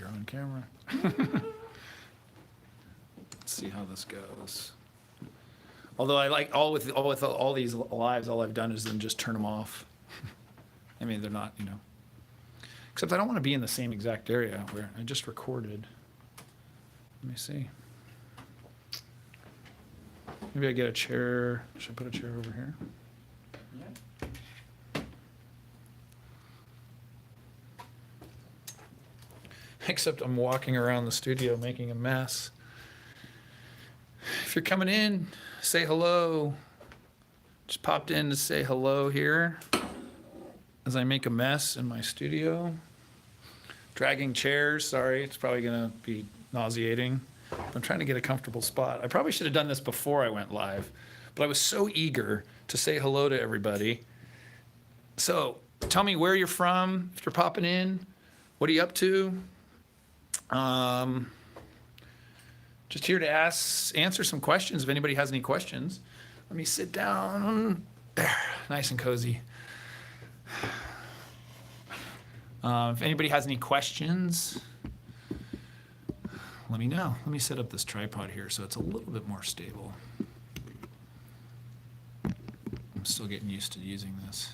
you're on camera. Let's see how this goes. Although I like with all these lives, all I've done is then just turn them off. I mean, they're not, except I don't want to be in the same exact area where I just recorded. Let me see. Maybe I get a chair. Should I put a chair over here? Yeah. Except I'm walking around the studio making a mess. If you're coming in, say hello. Just popped in to say hello here as I make a mess in my studio. Dragging chairs, sorry, it's probably gonna be nauseating. I'm trying to get a comfortable spot. I probably should have done this before I went live, but I was so eager to say hello to everybody. So tell me where you're from, if you're popping in, what are you up to? Just here to answer some questions if anybody has any questions. Let me sit down. There, nice and cozy. If anybody has any questions, let me know. Let me set up this tripod here so it's a little bit more stable. I'm still getting used to using this.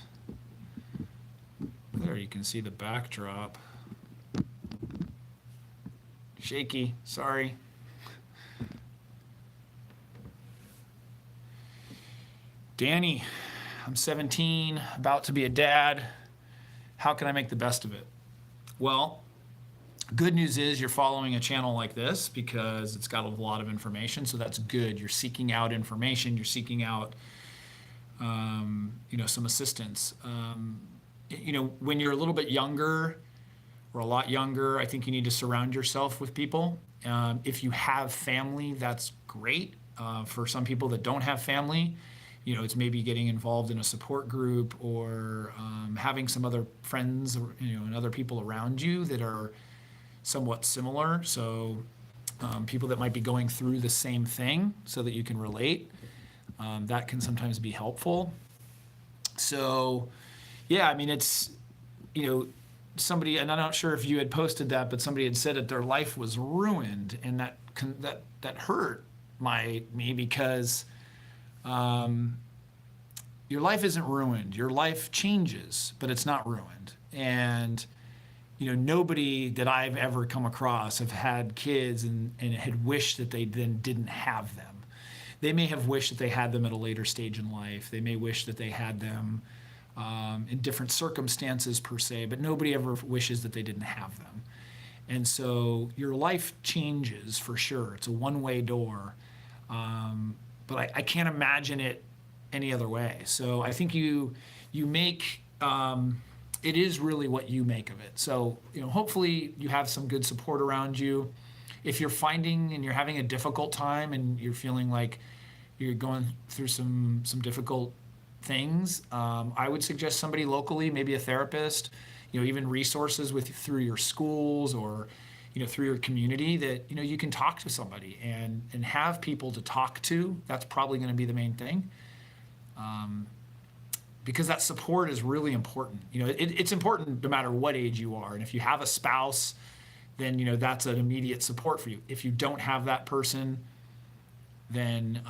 There, you can see the backdrop. Shaky, sorry. Danny, I'm 17, about to be a dad. How can I make the best of it? Well, good news is you're following a channel like this because it's got a lot of information, so that's good. You're seeking out information, you're seeking out some assistance. When you're a little bit younger or a lot younger, I think you need to surround yourself with people. If you have family, that's great. For some people that don't have family, it's maybe getting involved in a support group or having some other friends, and other people around you that are somewhat similar. So people that might be going through the same thing so that you can relate. That can sometimes be helpful. So, yeah, I mean, it's, somebody, and I'm not sure if you had posted that, but somebody had said that their life was ruined, and that hurt me because your life isn't ruined. Your life changes, but it's not ruined. And nobody that I've ever come across have had kids and had wished that they then didn't have them. They may have wished that they had them at a later stage in life. They may wish that they had them in different circumstances per se, but nobody ever wishes that they didn't have them. And so your life changes for sure. It's a one-way door, but I can't imagine it any other way. So I think you make, it is really what you make of it. So, hopefully you have some good support around you. If you're finding and you're having a difficult time and you're feeling like you're going through some difficult things, I would suggest somebody locally, maybe a therapist, even resources through your schools or, through your community that, you can talk to somebody and have people to talk to. That's probably going to be the main thing. Because that support is really important. It's important no matter what age you are. And if you have a spouse, then, that's an immediate support for you. If you don't have that person, then,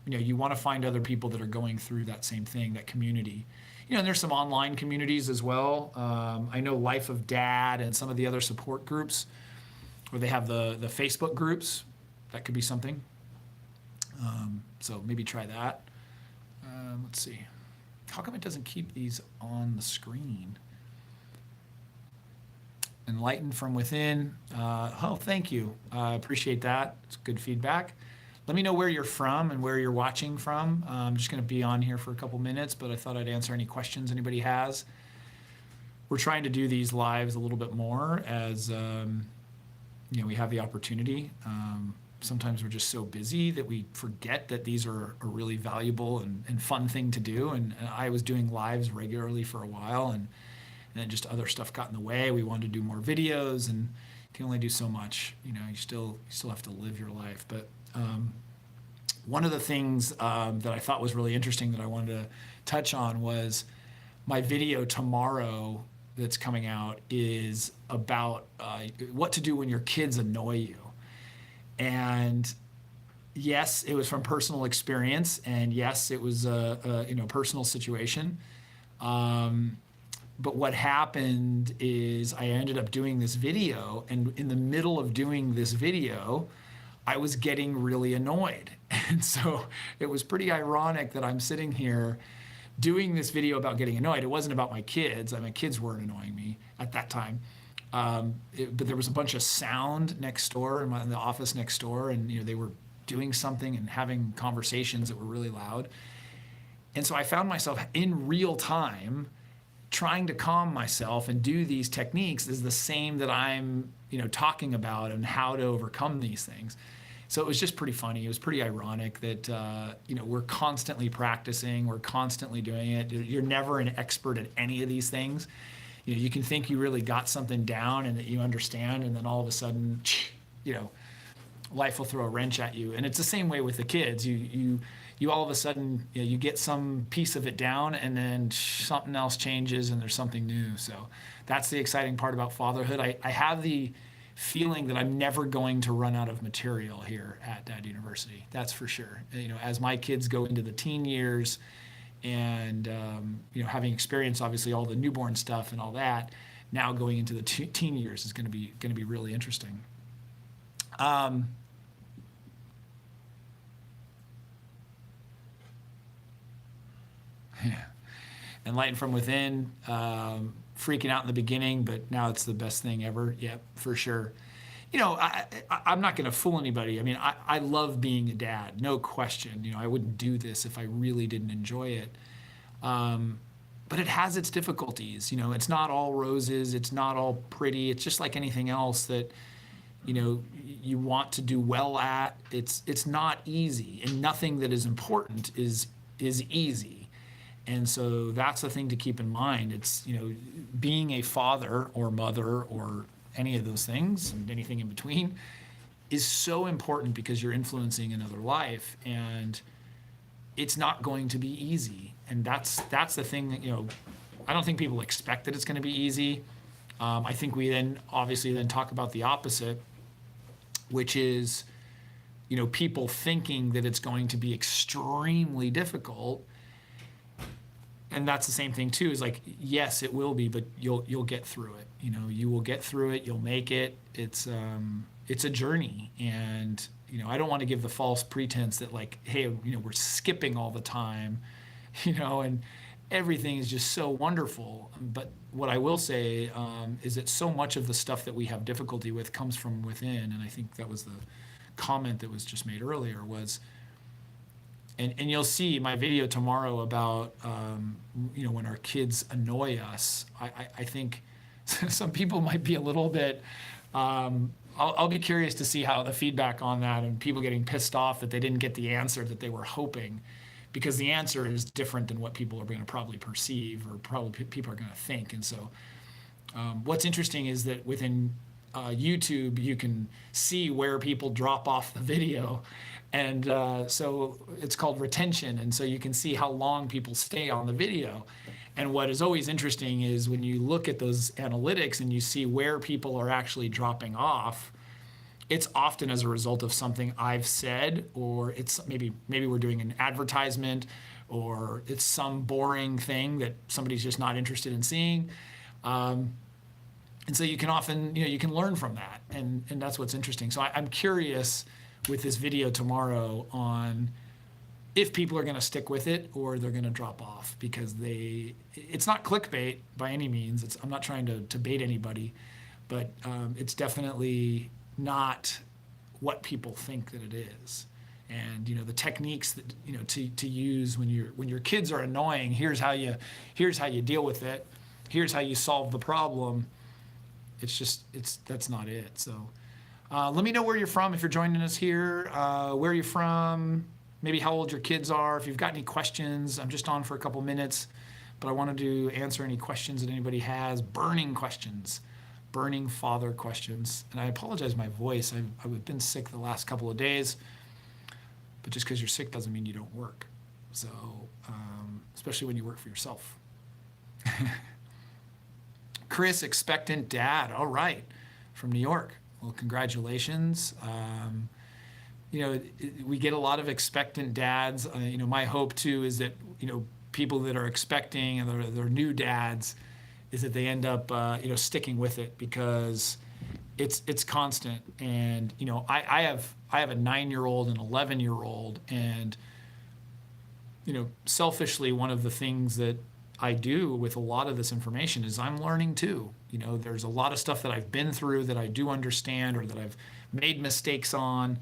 you want to find other people that are going through that same thing, that community. And there's some online communities as well. I know Life of Dad and some of the other support groups where they have the Facebook groups. That could be something. So maybe try that. Let's see. How come it doesn't keep these on the screen? Enlightened from within. Thank you. I appreciate that. It's good feedback. Let me know where you're from and where you're watching from. I'm just going to be on here for a couple minutes, but I thought I'd answer any questions anybody has. We're trying to do these lives a little bit more as we have the opportunity. Sometimes we're just so busy that we forget that these are a really valuable and fun thing to do. And I was doing lives regularly for a while, and then just other stuff got in the way. We wanted to do more videos, and you can only do so much. You still have to live your life. But one of the things that I thought was really interesting that I wanted to touch on was my video tomorrow that's coming out is about what to do when your kids annoy you. And yes, it was from personal experience, and yes, it was a personal situation. Um, but what happened is I ended up doing this video, and in the middle of doing this video, I was getting really annoyed. And so it was pretty ironic that I'm sitting here doing this video about getting annoyed. It wasn't about my kids. My kids weren't annoying me at that time. But there was a bunch of sound next door in the office next door, and they were doing something and having conversations that were really loud. And so I found myself in real time trying to calm myself and do these techniques is the same that I'm talking about and how to overcome these things. So it was just pretty funny. It was pretty ironic that we're constantly practicing, we're constantly doing it. You're never an expert at any of these things. You can think you really got something down and that you understand, and then all of a sudden, life will throw a wrench at you. And it's the same way with the kids. You all of a sudden you get some piece of it down, and then something else changes, and there's something new. So that's the exciting part about fatherhood. I have the feeling that I'm never going to run out of material here at Dad University. That's for sure. As my kids go into the teen years, and having experienced obviously all the newborn stuff and all that, now going into the teen years is going to be really interesting. Enlightened from within, freaking out in the beginning, but now it's the best thing ever. Yep, for sure. I'm not going to fool anybody. I mean, I love being a dad, no question. I wouldn't do this if I really didn't enjoy it. But it has its difficulties. It's not all roses. It's not all pretty. It's just like anything else that, you want to do well at. It's not easy, and nothing that is important is easy. And so that's the thing to keep in mind. It's, being a father or mother or any of those things and anything in between is so important because you're influencing another life, and it's not going to be easy. And that's the thing that, I don't think people expect that it's going to be easy. I think we then obviously talk about the opposite, which is, people thinking that it's going to be extremely difficult. And that's the same thing too, is like, yes, it will be, but you'll get through it. You will get through it. You'll make it. It's a journey. And, I don't want to give the false pretense that like, hey, we're skipping all the time, and everything is just so wonderful. But what I will say is that so much of the stuff that we have difficulty with comes from within. And I think that was the comment that was just made earlier was, and you'll see my video tomorrow about, when our kids annoy us. I think some people might be a little bit, I'll be curious to see how the feedback on that and people getting pissed off that they didn't get the answer that they were hoping, because the answer is different than what people are going to probably perceive or probably people are going to think. And so what's interesting is that within YouTube, you can see where people drop off the video. And so it's called retention. And so you can see how long people stay on the video. And what is always interesting is when you look at those analytics and you see where people are actually dropping off, it's often as a result of something I've said, or it's maybe we're doing an advertisement, or it's some boring thing that somebody's just not interested in seeing. And so you can often, you can learn from that. And that's what's interesting. So I'm curious with this video tomorrow on if people are going to stick with it or they're going to drop off, because it's not clickbait by any means. I'm not trying to bait anybody, but it's definitely not what people think that it is. And the techniques that to use when your kids are annoying. Here's how you deal with it. Here's how you solve the problem. That's not it. So let me know where you're from if you're joining us here. Where you're from, maybe how old your kids are. If you've got any questions, I'm just on for a couple minutes, but I wanted to answer any questions that anybody has. Burning questions, burning father questions. And I apologize my voice. I've been sick the last couple of days, but just because you're sick doesn't mean you don't work. So especially when you work for yourself. Chris, expectant dad. All right, from New York. Well, congratulations. We get a lot of expectant dads. My hope too is that people that are expecting and they're new dads, is that they end up sticking with it, because it's constant. And I have a 9-year-old and 11-year-old, and selfishly, one of the things that I do with a lot of this information is I'm learning too. There's a lot of stuff that I've been through that I do understand, or that I've made mistakes on.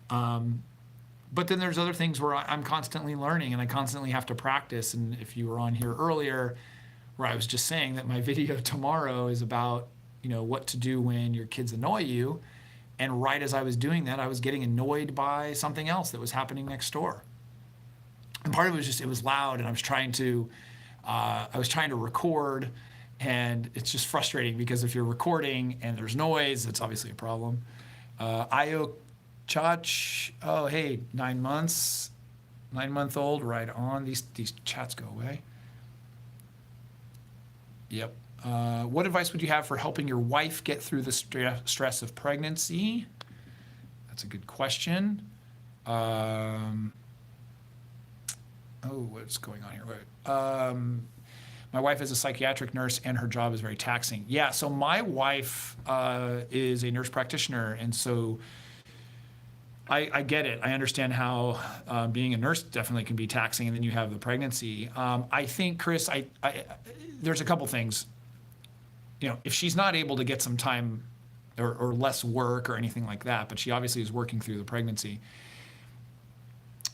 But then there's other things where I'm constantly learning and I constantly have to practice. And if you were on here earlier, where I was just saying that my video tomorrow is about, what to do when your kids annoy you. And right as I was doing that, I was getting annoyed by something else that was happening next door. And part of it was just, it was loud, and I was trying to record, and it's just frustrating because if you're recording and there's noise, it's obviously a problem. Io Chach, oh hey, 9 months, 9-month-old, right on. These chats go away. Yep. What advice would you have for helping your wife get through the stress of pregnancy? That's a good question. What's going on here? My wife is a psychiatric nurse, and her job is very taxing. Yeah, so my wife is a nurse practitioner, and so I get it. I understand how being a nurse definitely can be taxing, and then you have the pregnancy. I think, Chris, there's a couple things. If she's not able to get some time or less work or anything like that, but she obviously is working through the pregnancy,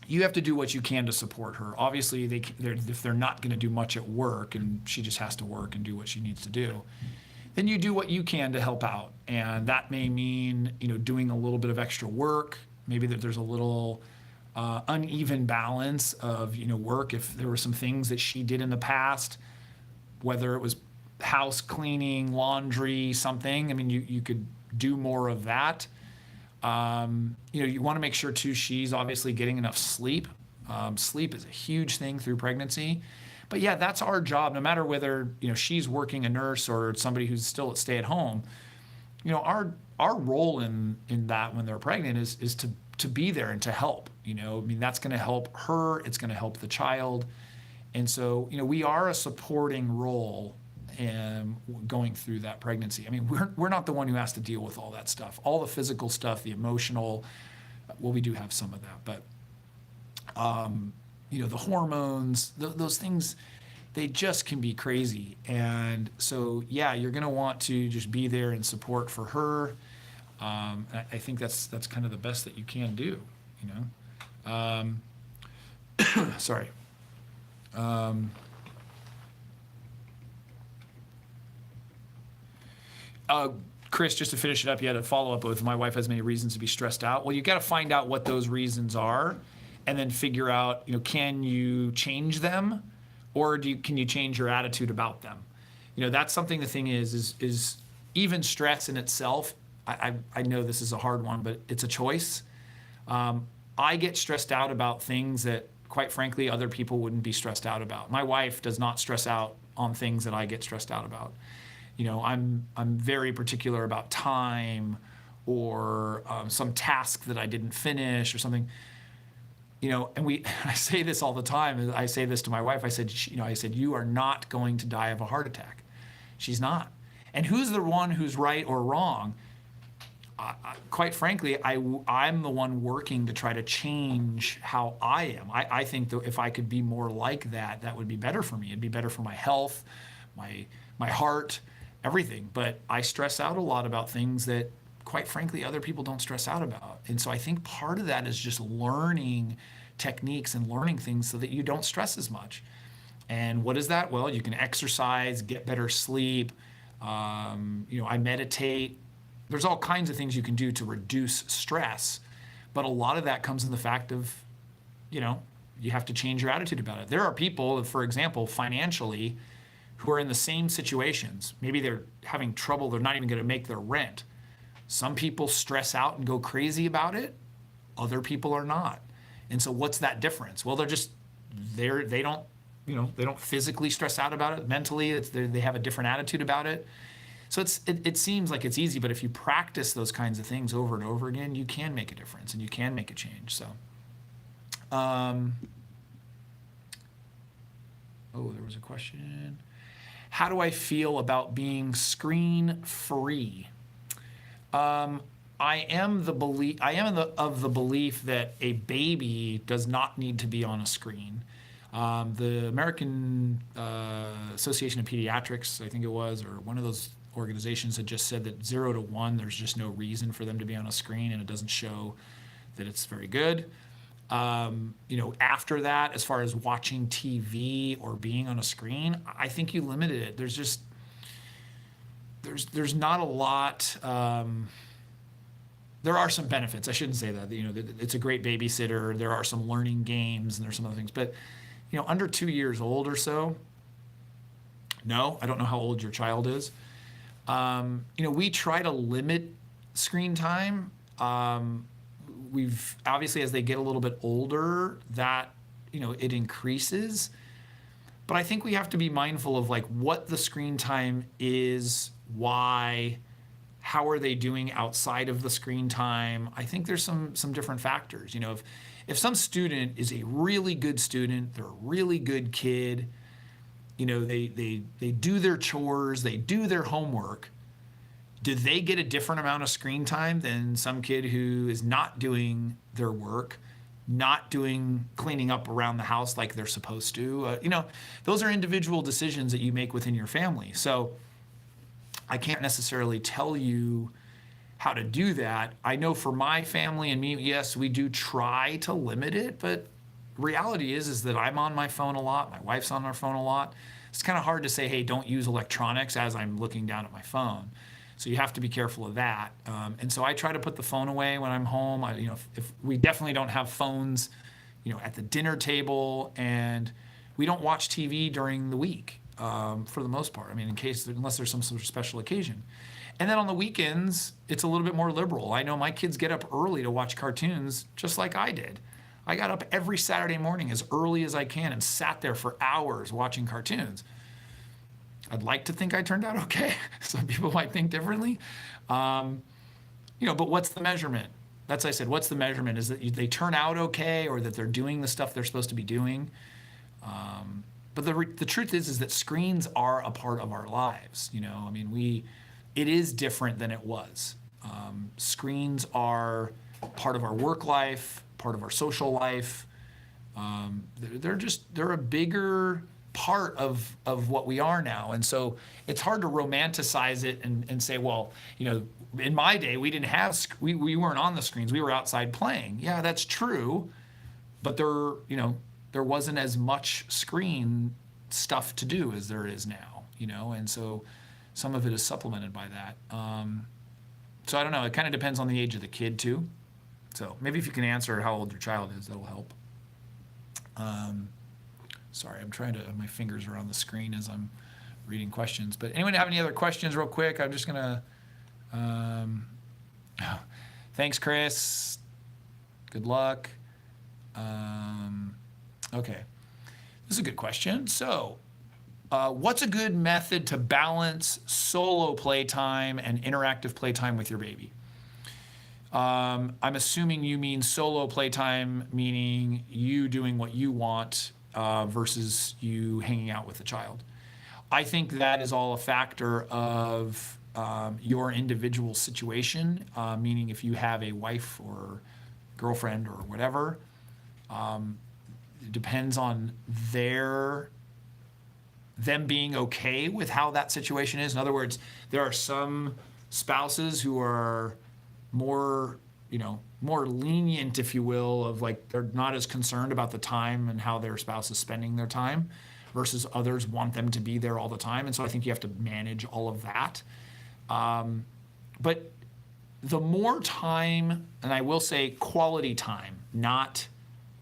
you have to do what you can to support her. Obviously, if they're not going to do much at work and she just has to work and do what she needs to do, then you do what you can to help out. And that may mean, doing a little bit of extra work. Maybe that there's a little uneven balance of, work. If there were some things that she did in the past, whether it was house cleaning, laundry, something, you could do more of that. You want to make sure too, she's obviously getting enough sleep. Sleep is a huge thing through pregnancy. But yeah, that's our job, no matter whether, she's working a nurse or somebody who's still at stay at home. Our role in that when they're pregnant is to be there and to help. That's going to help her. It's going to help the child. And so, we are a supporting role going through that pregnancy. We're not the one who has to deal with all that stuff, all the physical stuff, the emotional. Well, we do have some of that, but the hormones, those things, they just can be crazy. And so, yeah, you're going to want to just be there and support for her. I think that's kind of the best that you can do. Sorry. Chris, just to finish it up, you had a follow-up with my wife has many reasons to be stressed out. Well, you got to find out what those reasons are, and then figure out, can you change them, or can you change your attitude about them? That's something. The thing is even stress in itself. I know this is a hard one, but it's a choice. I get stressed out about things that, quite frankly, other people wouldn't be stressed out about. My wife does not stress out on things that I get stressed out about. I'm very particular about time or some task that I didn't finish or something. And I say this all the time. I say this to my wife. I said, you are not going to die of a heart attack. She's not. And who's the one who's right or wrong? Quite frankly, I'm the one working to try to change how I am. I think that if I could be more like that, that would be better for me. It'd be better for my health, my heart, everything. But I stress out a lot about things that, quite frankly, other people don't stress out about. And so I think part of that is just learning techniques and learning things so that you don't stress as much. And what is that? Well, you can exercise, get better sleep. I meditate. There's all kinds of things you can do to reduce stress. But a lot of that comes in the fact of, you have to change your attitude about it. There are people, for example, financially, who are in the same situations. Maybe they're having trouble. They're not even going to make their rent. Some people stress out and go crazy about it. Other people are not. And so what's that difference? Well, they don't, they don't physically stress out about it. Mentally, they have a different attitude about it. So it seems like it's easy, but if you practice those kinds of things over and over again, you can make a difference and you can make a change. So, there was a question. How do I feel about being screen free? I am of the belief that a baby does not need to be on a screen. The American Association of Pediatrics, I think it was, or one of those organizations had just said that 0 to 1, there's just no reason for them to be on a screen, and it doesn't show that it's very good. After that, as far as watching TV or being on a screen, I think you limited it. There's not a lot. There are some benefits. I shouldn't say that. It's a great babysitter. There are some learning games and there's some other things. But, under 2 years old or so, no, I don't know how old your child is. We try to limit screen time. We've obviously, as they get a little bit older, that, it increases. But I think we have to be mindful of like what the screen time is, why, how are they doing outside of the screen time. I think there's some different factors. If some student is a really good student, they're a really good kid, they do their chores, they do their homework, do they get a different amount of screen time than some kid who is not doing their work, not cleaning up around the house like they're supposed to? Those are individual decisions that you make within your family. So I can't necessarily tell you how to do that. I know for my family and me, yes, we do try to limit it, but reality is that I'm on my phone a lot. My wife's on her phone a lot. It's kind of hard to say, hey, don't use electronics as I'm looking down at my phone. So you have to be careful of that. And so I try to put the phone away when I'm home. If we definitely don't have phones, at the dinner table, and we don't watch TV during the week for the most part. Unless there's some sort of special occasion. And then on the weekends, it's a little bit more liberal. I know my kids get up early to watch cartoons, just like I did. I got up every Saturday morning as early as I can and sat there for hours watching cartoons. I'd like to think I turned out okay. Some people might think differently. But what's the measurement? That's what I said. What's the measurement? Is that they turn out okay, or that they're doing the stuff they're supposed to be doing? But the truth is that screens are a part of our lives. It is different than it was. Screens are part of our work life, part of our social life. They're a bigger part of what we are now. And so it's hard to romanticize it and say, well, in my day, we didn't have, we weren't on the screens. We were outside playing. Yeah, that's true. But there wasn't as much screen stuff to do as there is now, and so some of it is supplemented by that. So I don't know. It kind of depends on the age of the kid too. So maybe if you can answer how old your child is, that'll help. Sorry, my fingers are on the screen as I'm reading questions. But anyone have any other questions real quick? I'm just gonna, thanks, Chris. Good luck. Okay, this is a good question. So, what's a good method to balance solo playtime and interactive playtime with your baby? I'm assuming you mean solo playtime, meaning you doing what you want versus you hanging out with the child. I think that is all a factor of your individual situation, meaning if you have a wife or girlfriend or whatever, it depends on them being okay with how that situation is. In other words, there are some spouses who are more lenient, if you will, of like they're not as concerned about the time and how their spouse is spending their time, versus others want them to be there all the time. And so I think you have to manage all of that. But the more time, and I will say quality time, not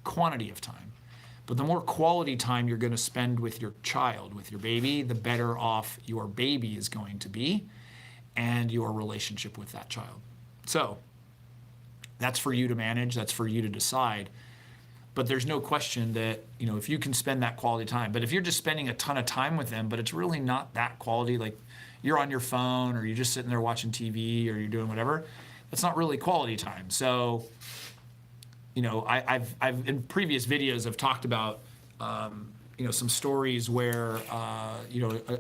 quantity of time, but the more quality time you're going to spend with your child, with your baby, the better off your baby is going to be and your relationship with that child. So that's for you to manage. That's for you to decide. But there's no question that, if you can spend that quality time, but if you're just spending a ton of time with them, but it's really not that quality, like you're on your phone or you're just sitting there watching TV or you're doing whatever, that's not really quality time. So, I've in previous videos I've talked about, some stories where,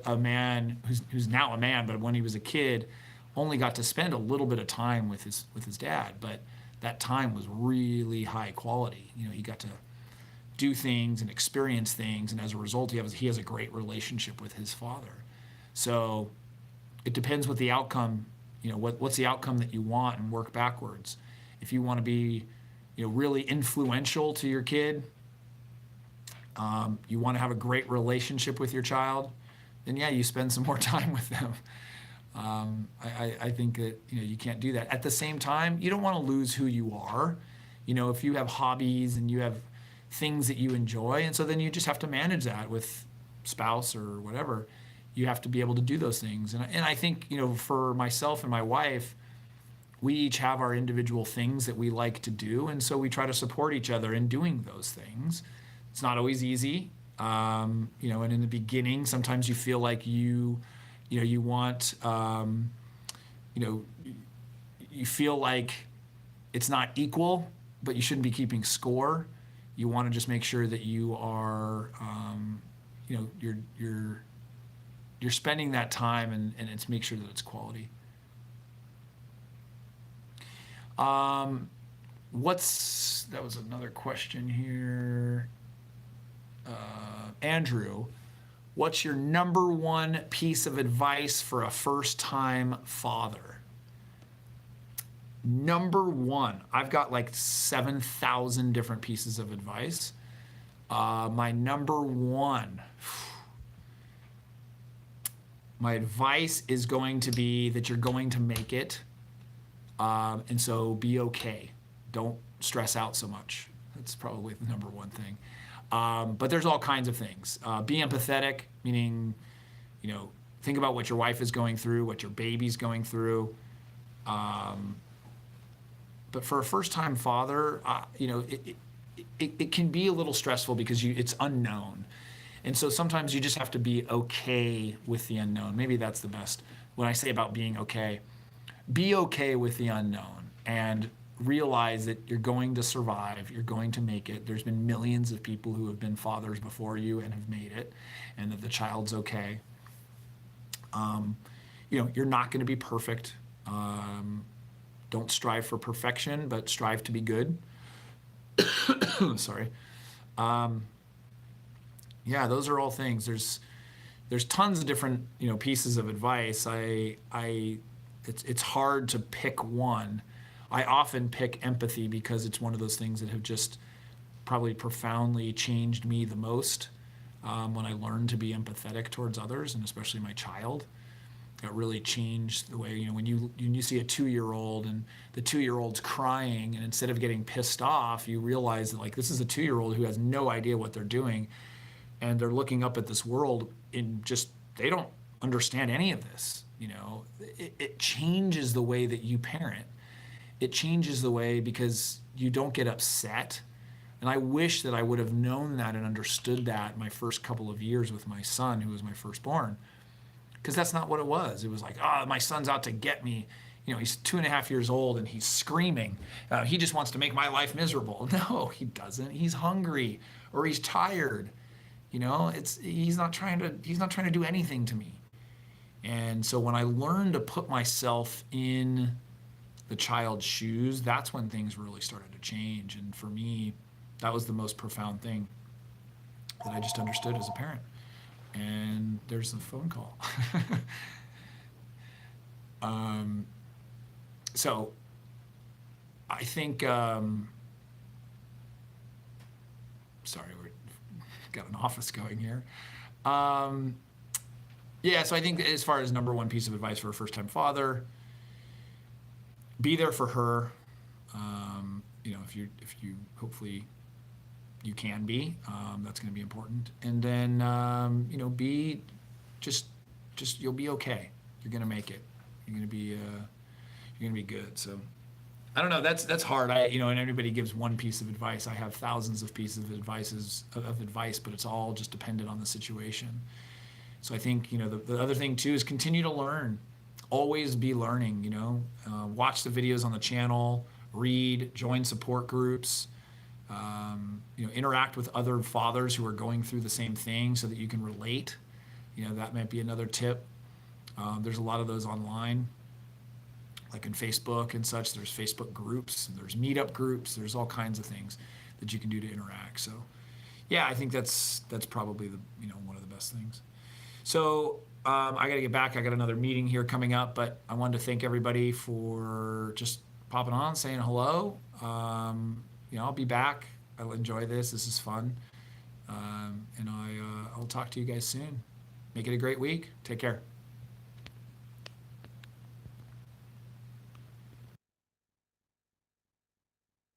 a man who's now a man, but when he was a kid, only got to spend a little bit of time with his dad, but that time was really high quality. He got to do things and experience things, and as a result, he has a great relationship with his father. So it depends what the outcome, what's the outcome that you want, and work backwards. If you want to be, really influential to your kid, you want to have a great relationship with your child, then yeah, you spend some more time with them. I think that you can't do that. At the same time, you don't want to lose who you are. If you have hobbies and you have things that you enjoy, and so then you just have to manage that with spouse or whatever. You have to be able to do those things. And I think for myself and my wife, we each have our individual things that we like to do, and so we try to support each other in doing those things. It's not always easy, and in the beginning, sometimes you feel like you want, you feel like it's not equal, but you shouldn't be keeping score. You want to just make sure that you are, you're spending that time, and it's make sure that it's quality. That was another question here. Andrew, what's your number one piece of advice for a first-time father? Number one, I've got like 7,000 different pieces of advice. My number one, my advice is going to be that you're going to make it. And so be okay. Don't stress out so much. That's probably the number one thing. But there's all kinds of things. Be empathetic, meaning, think about what your wife is going through, what your baby's going through. But for a first-time father, it can be a little stressful because it's unknown. And so sometimes you just have to be okay with the unknown. Maybe that's the best. When I say about being okay, be okay with the unknown and realize that you're going to survive, you're going to make it. There's been millions of people who have been fathers before you and have made it, and that the child's okay. You're not going to be perfect. Don't strive for perfection, but strive to be good. Sorry. Those are all things. There's tons of different pieces of advice. It's hard to pick one. I often pick empathy because it's one of those things that have just probably profoundly changed me the most when I learned to be empathetic towards others, and especially my child. That really changed the way, when you see a 2-year-old and the 2-year-old's crying, and instead of getting pissed off, you realize that this is a 2-year-old who has no idea what they're doing, and they're looking up at this world they don't understand any of this. It changes the way that you parent. It changes the way, because you don't get upset. And I wish that I would have known that and understood that my first couple of years with my son, who was my firstborn, because that's not what it was. It was like, my son's out to get me. He's 2.5 years old and he's screaming. He just wants to make my life miserable. No, he doesn't. He's hungry or he's tired. He's not trying to do anything to me. And so when I learned to put myself in the child's shoes, that's when things really started to change. And for me, that was the most profound thing that I just understood as a parent. And there's the phone call. So I think, sorry, we've got an office going here. So I think as far as number one piece of advice for a first-time father, be there for her. If you hopefully you can be, that's going to be important. And then be just you'll be okay. You're going to make it. You're going to be good. So I don't know. That's hard. And everybody gives one piece of advice. I have thousands of pieces of advice, but it's all just dependent on the situation. So I think the other thing too is continue to learn. Always be learning. Watch the videos on the channel, read, join support groups. Interact with other fathers who are going through the same thing so that you can relate. That might be another tip. There's a lot of those online, like in Facebook and such. There's Facebook groups, there's meetup groups, there's all kinds of things that you can do to interact. So yeah, I think that's probably one of the best things. So I got to get back. I got another meeting here coming up, but I wanted to thank everybody for just popping on, saying hello. I'll be back. I'll enjoy this. This is fun. And I'll talk to you guys soon. Make it a great week. Take care.